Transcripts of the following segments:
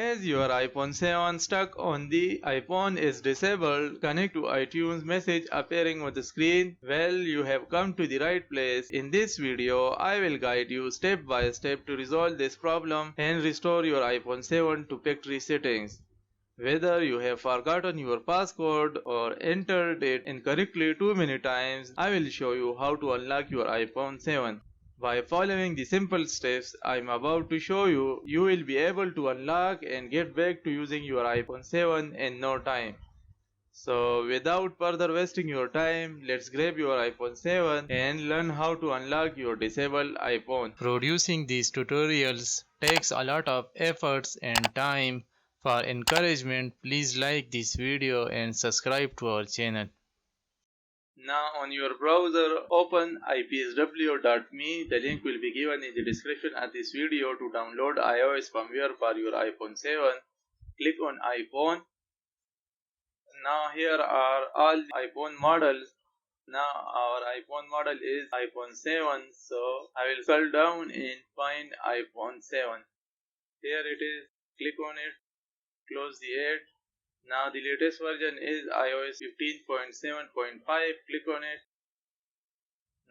As your iPhone 7 stuck on the iPhone is disabled, connect to iTunes message appearing on the screen. Well, you have come to the right place. In this video, I will guide you step by step to resolve this problem and restore your iPhone 7 to factory settings. Whether you have forgotten your passcode or entered it incorrectly too many times, I will show you how to unlock your iPhone 7. By following the simple steps I am about to show you, you will be able to unlock and get back to using your iPhone 7 in no time. So without further wasting your time, let's grab your iPhone 7 and learn how to unlock your disabled iPhone. Producing these tutorials takes a lot of efforts and time. For encouragement, please like this video and subscribe to our channel. Now on your browser, open ipsw.me. The link will be given in the description of this video to download iOS firmware for your iPhone 7. Click on iPhone. Now here are all iPhone models. Now our iPhone model is iPhone 7. So I will scroll down and find iPhone 7. Here it is. Click on it. Close the ad. Now the latest version is iOS 15.7.5. Click on it.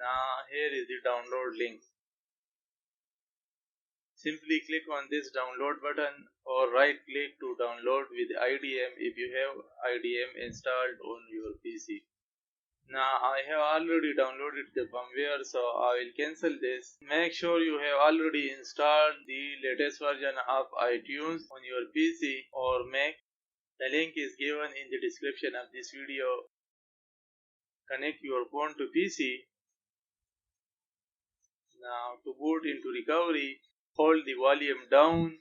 Now here is the download link. Simply click on this download button or right click to download with IDM if you have IDM installed on your PC. Now I have already downloaded the firmware, so I will cancel this. Make sure you have already installed the latest version of iTunes on your PC or Mac. The link is given in the description of this video. Connect your phone to PC. Now to boot into recovery, hold the volume down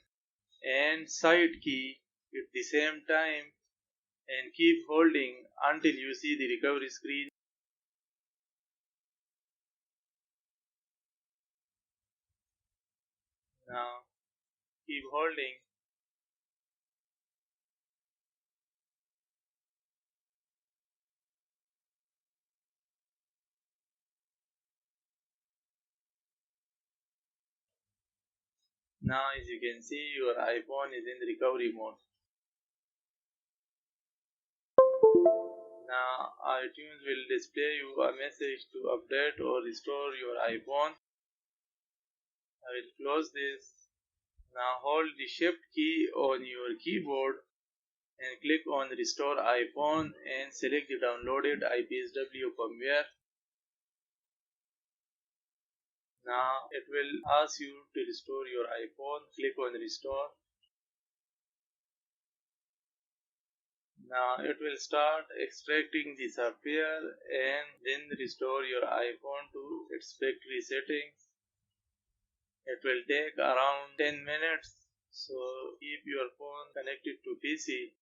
and side key at the same time and keep holding until you see the recovery screen. Now keep holding. Now as you can see, your iPhone is in recovery mode. Now iTunes will display you a message to update or restore your iPhone. I will close this. Now hold the shift key on your keyboard and click on restore iPhone and select the downloaded IPSW firmware. Now it will ask you to restore your iPhone. Click on restore. Now it will start extracting the software and then restore your iPhone to its factory settings. It will take around 10 minutes, so keep your phone connected to PC.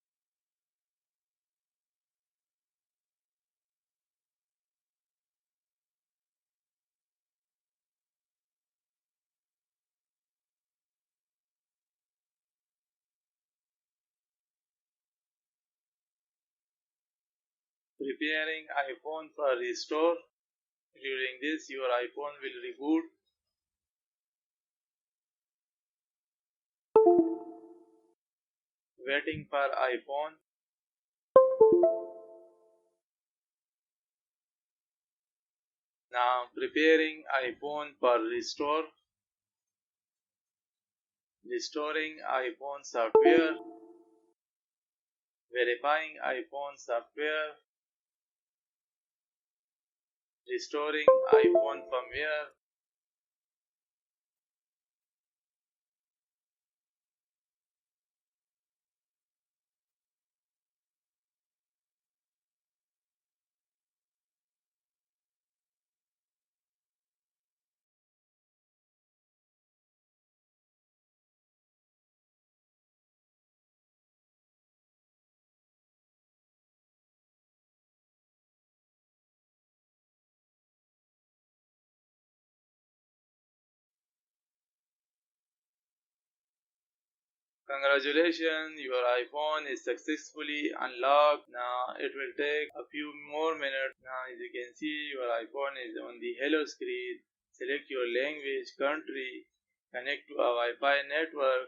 Preparing iPhone for restore. During this, your iPhone will reboot. Waiting for iPhone. Now preparing iPhone for restore. Restoring iPhone software. Verifying iPhone software. Restoring iPhone firmware. Congratulations, your iPhone is successfully unlocked. Now it will take a few more minutes. Now as you can see, your iPhone is on the hello screen. Select your language, country, connect to a Wi-Fi network.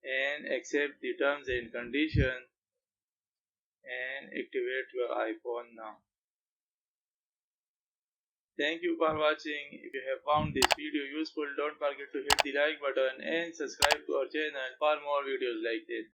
and accept the terms and conditions and activate your iPhone now. Thank you for watching. If you have found this video useful, don't forget to hit the like button and subscribe to our channel for more videos like this.